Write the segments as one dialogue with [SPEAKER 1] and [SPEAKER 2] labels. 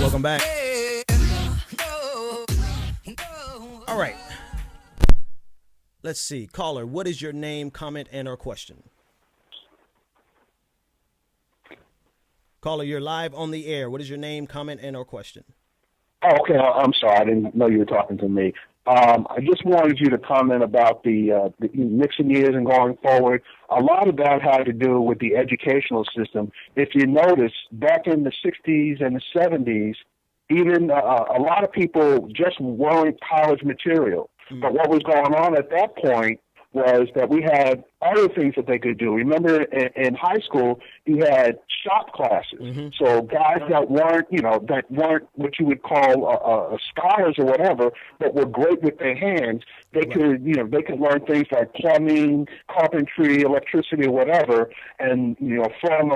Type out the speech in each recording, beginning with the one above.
[SPEAKER 1] Welcome back. All right. Let's see. Caller, what is your name, comment, and or question? Caller, you're live on the air. What is your name, comment, and or question?
[SPEAKER 2] Oh, okay. I'm sorry. I didn't know you were talking to me. I just wanted you to comment about the Nixon years and going forward. A lot of that had to do with the educational system. If you notice, back in the 60s and the 70s, even a lot of people just weren't college material. But what was going on at that point was that we had other things that they could do. Remember, in high school, you had shop classes. Mm-hmm. So guys that weren't what you would call scholars or whatever, but were great with their hands. They could, they could learn things like plumbing, carpentry, electricity, or whatever, and from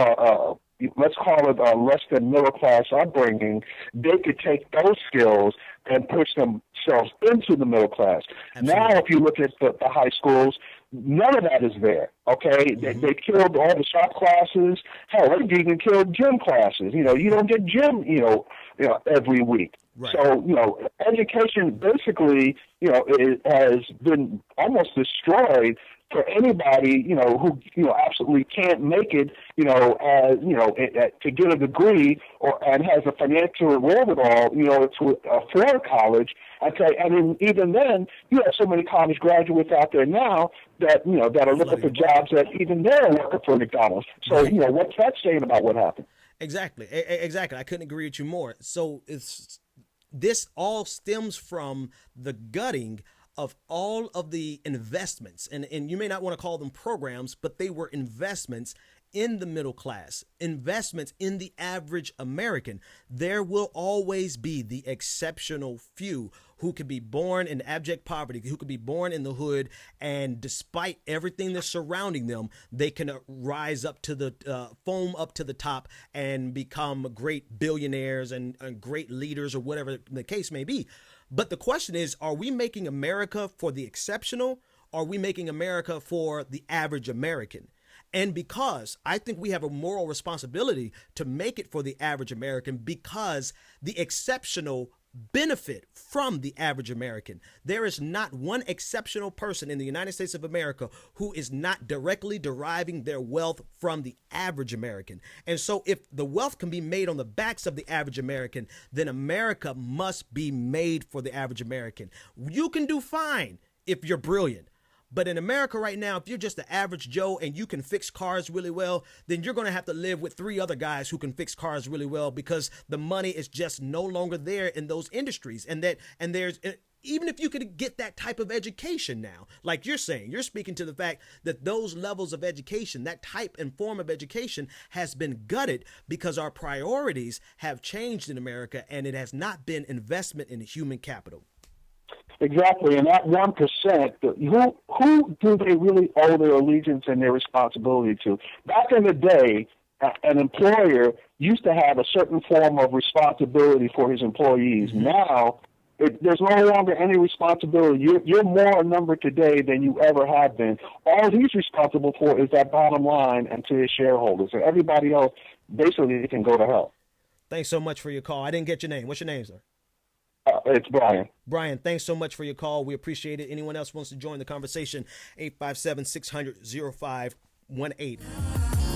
[SPEAKER 2] let's call it a less than middle class upbringing, they could take those skills and push themselves into the middle class. Absolutely. Now, if you look at the high schools, none of that is there. Okay, mm-hmm. they killed all the shop classes. Hell, they even killed gym classes. You don't get gym, every week. Right. So, education basically, it has been almost destroyed for anybody, who, absolutely can't make it, to get a degree and has a financial wherewithal, to afford college. And even then, you have so many college graduates out there now that, that are looking for jobs that even they're working for McDonald's. So, what's that saying about what happened?
[SPEAKER 1] Exactly. I couldn't agree with you more. So this all stems from the gutting of all of the investments, and you may not want to call them programs, but they were investments in the middle class, investments in the average American. There will always be the exceptional few who could be born in abject poverty, who could be born in the hood, and despite everything that's surrounding them, they can rise up to the foam up to the top and become great billionaires and great leaders or whatever the case may be. But the question is, are we making America for the exceptional? Or are we making America for the average American? And because I think we have a moral responsibility to make it for the average American, because the exceptional benefit from the average American. There is not one exceptional person in the United States of America who is not directly deriving their wealth from the average American. And so if the wealth can be made on the backs of the average American, then America must be made for the average American. You can do fine if you're brilliant. But in America right now, if you're just the average Joe and you can fix cars really well, then you're going to have to live with 3 other guys who can fix cars really well, because the money is just no longer there in those industries. And there's, even if you could get that type of education now, like you're saying, you're speaking to the fact that those levels of education, that type and form of education has been gutted because our priorities have changed in America, and it has not been investment in human capital.
[SPEAKER 2] Exactly, and that 1%, who do they really owe their allegiance and their responsibility to? Back in the day, an employer used to have a certain form of responsibility for his employees. Mm-hmm. Now, there's no longer any responsibility. You're more a number today than you ever have been. All he's responsible for is that bottom line and to his shareholders, and everybody else basically can go to hell.
[SPEAKER 1] Thanks so much for your call. I didn't get your name. What's your name, sir?
[SPEAKER 2] It's Brian.
[SPEAKER 1] Brian, thanks so much for your call. We appreciate it. Anyone else wants to join the conversation, 857-600-0518.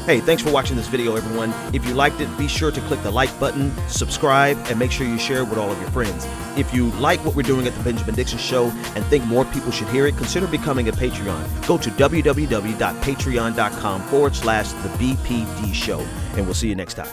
[SPEAKER 1] Hey, thanks for watching this video, everyone. If you liked it, be sure to click the like button, subscribe, and make sure you share it with all of your friends. If you like what we're doing at The Benjamin Dixon Show and think more people should hear it, consider becoming a Patreon. Go to www.patreon.com/the BPD Show, and we'll see you next time.